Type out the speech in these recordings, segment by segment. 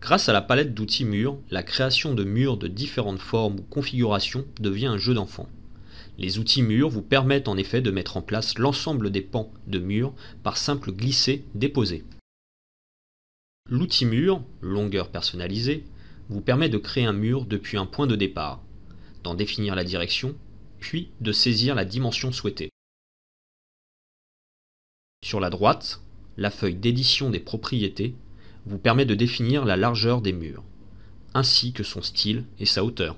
Grâce à la palette d'outils murs, la création de murs de différentes formes ou configurations devient un jeu d'enfant. Les outils murs vous permettent en effet de mettre en place l'ensemble des pans de murs par simple glisser-déposer. L'outil mur, longueur personnalisée, vous permet de créer un mur depuis un point de départ, d'en définir la direction, puis de saisir la dimension souhaitée. Sur la droite, la feuille d'édition des propriétés vous permet de définir la largeur des murs, ainsi que son style et sa hauteur.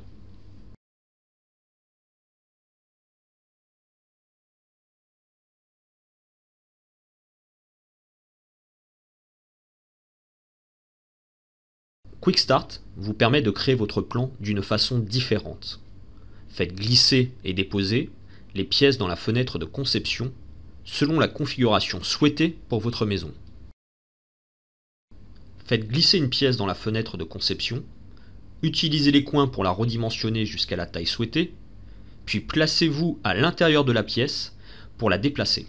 Quick Start vous permet de créer votre plan d'une façon différente. Faites glisser et déposer les pièces dans la fenêtre de conception selon la configuration souhaitée pour votre maison. Faites glisser une pièce dans la fenêtre de conception, utilisez les coins pour la redimensionner jusqu'à la taille souhaitée, puis placez-vous à l'intérieur de la pièce pour la déplacer.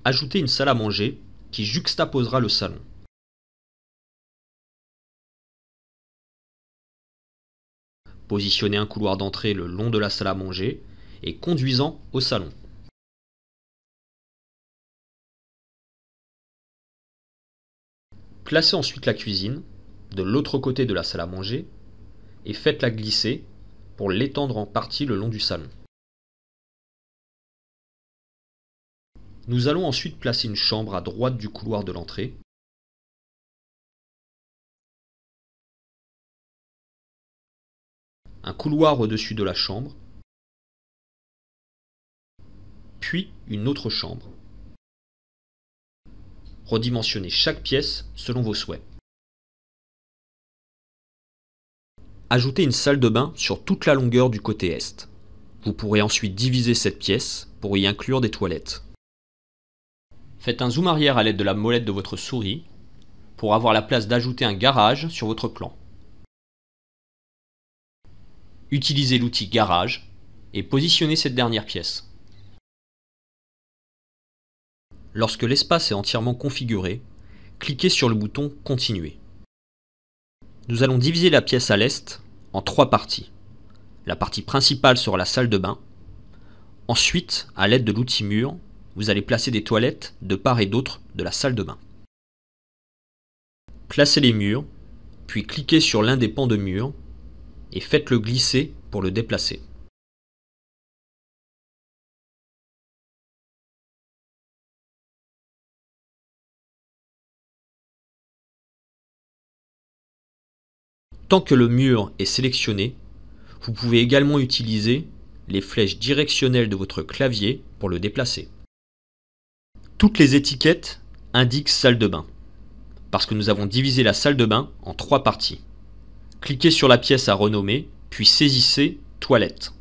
Ajoutez une salle à manger qui juxtaposera le salon. Positionnez un couloir d'entrée le long de la salle à manger et conduisant au salon. Placez ensuite la cuisine de l'autre côté de la salle à manger et faites-la glisser pour l'étendre en partie le long du salon. Nous allons ensuite placer une chambre à droite du couloir de l'entrée. Un couloir au-dessus de la chambre, puis une autre chambre. Redimensionnez chaque pièce selon vos souhaits. Ajoutez une salle de bain sur toute la longueur du côté est. Vous pourrez ensuite diviser cette pièce pour y inclure des toilettes. Faites un zoom arrière à l'aide de la molette de votre souris pour avoir la place d'ajouter un garage sur votre plan. Utilisez l'outil garage et positionnez cette dernière pièce. Lorsque l'espace est entièrement configuré, cliquez sur le bouton Continuer. Nous allons diviser la pièce à l'est en 3 parties. La partie principale sera la salle de bain. Ensuite, à l'aide de l'outil mur, vous allez placer des toilettes de part et d'autre de la salle de bain. Placez les murs, puis cliquez sur l'un des pans de mur et faites-le glisser pour le déplacer. Tant que le mur est sélectionné, vous pouvez également utiliser les flèches directionnelles de votre clavier pour le déplacer. Toutes les étiquettes indiquent salle de bain, parce que nous avons divisé la salle de bain en 3 parties. Cliquez sur la pièce à renommer, puis saisissez Toilette.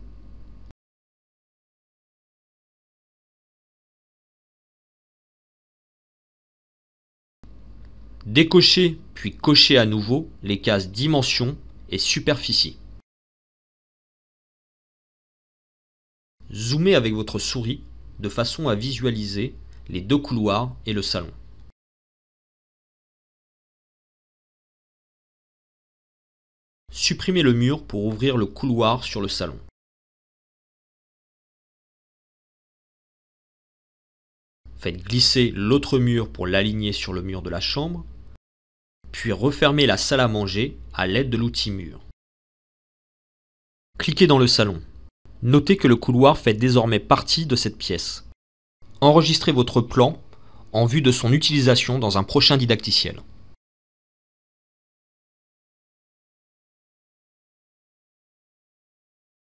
Décochez puis cochez à nouveau les cases Dimension et Superficie. Zoomez avec votre souris de façon à visualiser les 2 couloirs et le salon. Supprimez le mur pour ouvrir le couloir sur le salon. Faites glisser l'autre mur pour l'aligner sur le mur de la chambre, puis refermez la salle à manger à l'aide de l'outil mur. Cliquez dans le salon. Notez que le couloir fait désormais partie de cette pièce. Enregistrez votre plan en vue de son utilisation dans un prochain didacticiel.